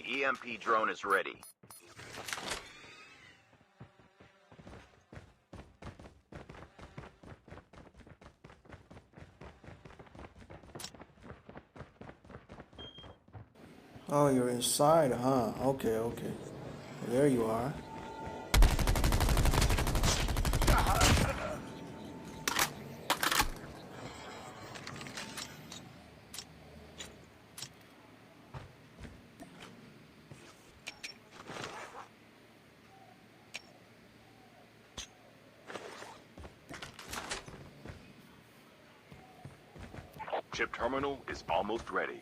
The EMP drone is ready. Oh, you're inside, huh? Okay, okay. Well, there you are. Chip terminal is almost ready.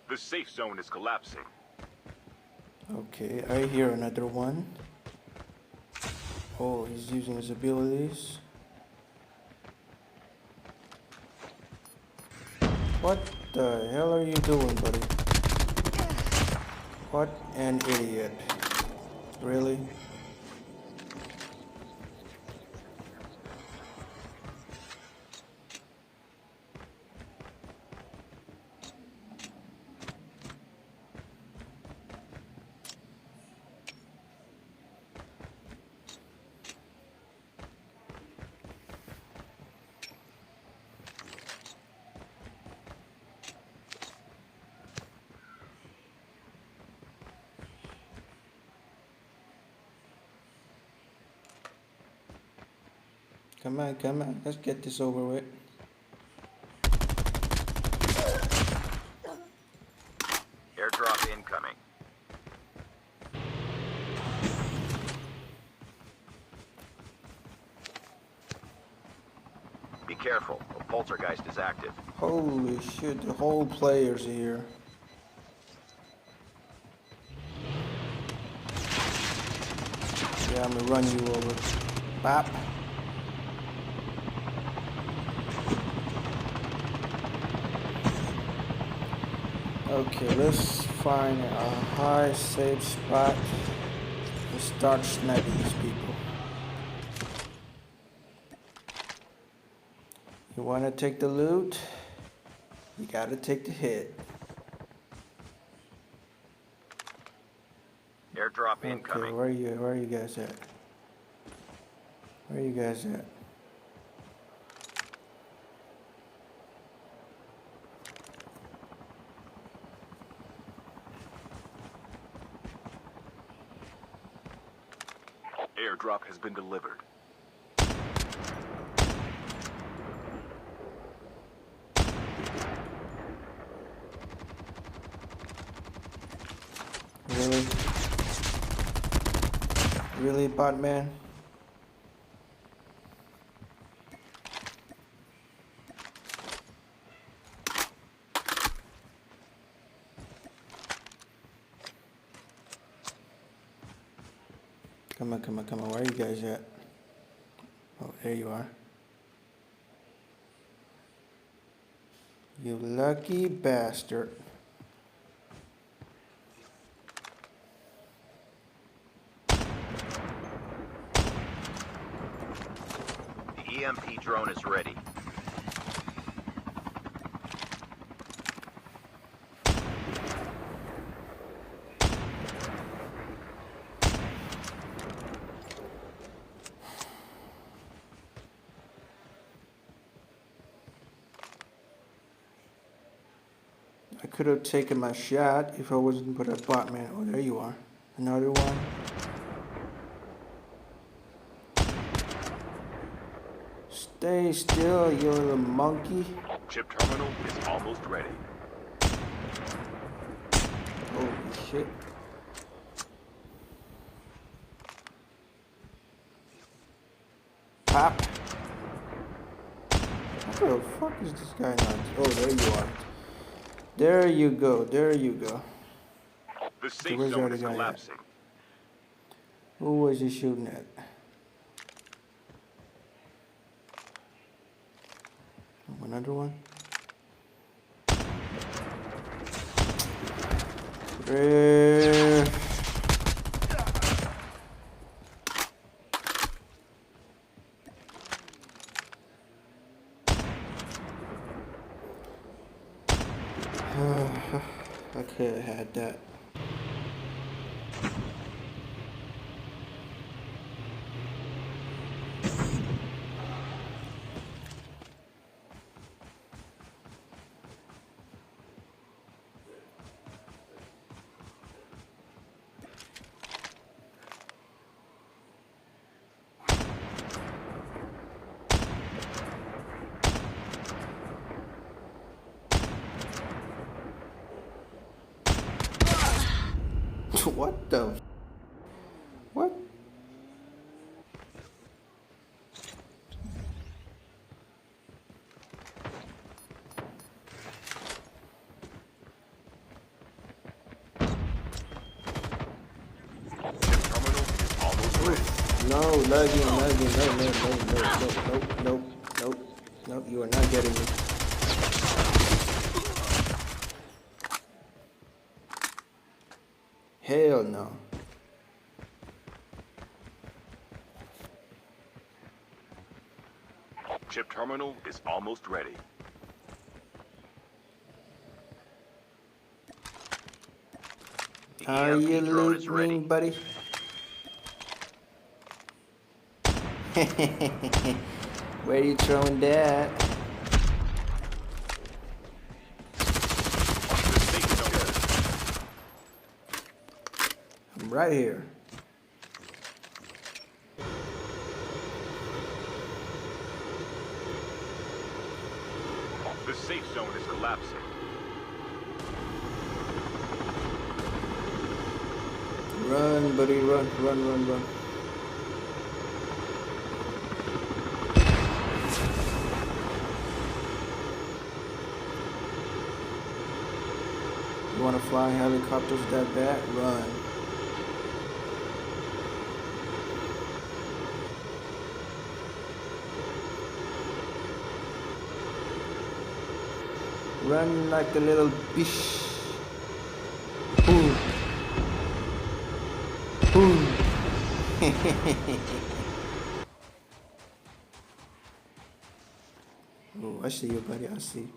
The safe zone is collapsing. Okay, I hear another one. Oh, he's using his abilities. What the hell are you doing, buddy? What an idiot. Really? Come on, come on. Let's get this over with. Airdrop incoming. Be careful, a poltergeist is active. Holy shit, the whole player's here. Yeah, I'm gonna run you over. Bop. Okay, let's find a high safe spot and start sniping these people. You wanna take the loot? You gotta take the hit. Airdrop Okay, incoming. where are you guys at? Where are you guys at? Airdrop has been delivered. Really? Really, Batman? Come on, come on, come on. Where are you guys at? Oh, there you are. You lucky bastard. The EMP drone is ready. I could have taken my shot if I wasn't with a Batman. Oh, there you are. Another one. Stay still, you little monkey. Chip terminal is almost ready. Holy shit. Pop. What the fuck is this guy not? Oh, there you are. There you go. There you go. The safe where's the zone other is guy at? collapsing. Who was he shooting at? Oh, another one? Where? I could have had that. What the? What? Terminal is almost ready. No, lagging, nope, you are not getting me. Hell no. Chip terminal is almost ready. The Are you EMP drone is ready. listening, buddy? Where you throwing that? The safe zone. I'm right here. The safe zone is collapsing. Run, buddy, run. You wanna fly helicopters that bad? Run. Run like a little fish. Boom. Boom. Oh, I see you, buddy. I see.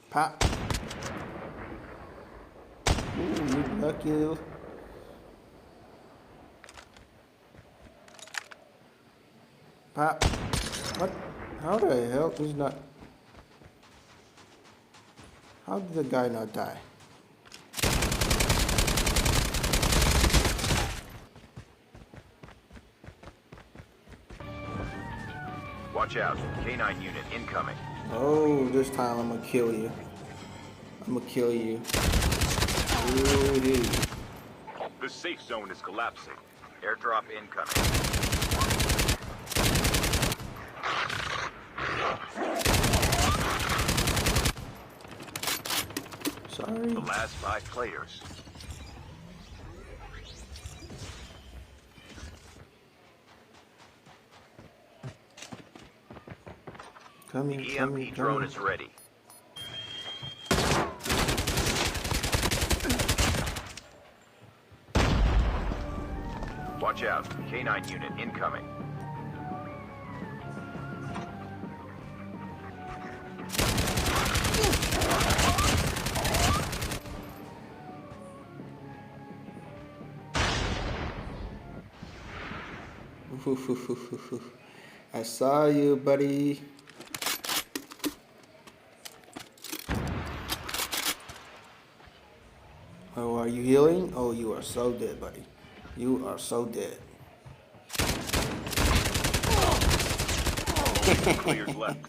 Pop. Ooh, you lucky little. Pop. What? How the hell is not? How did the guy not die? Watch out. K9 unit incoming. Oh, this time I'm gonna kill you. Ooh, The safe zone is collapsing. Airdrop incoming. sorry. The last 5 players. Coming, The coming, EMP drone coming. is ready. Watch out. K9 unit incoming. I saw you, buddy. Oh, are you healing? Oh, you are so dead, buddy. You are so dead. 6 players left.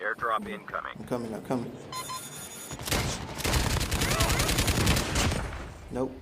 Airdrop incoming. I'm coming. Nope.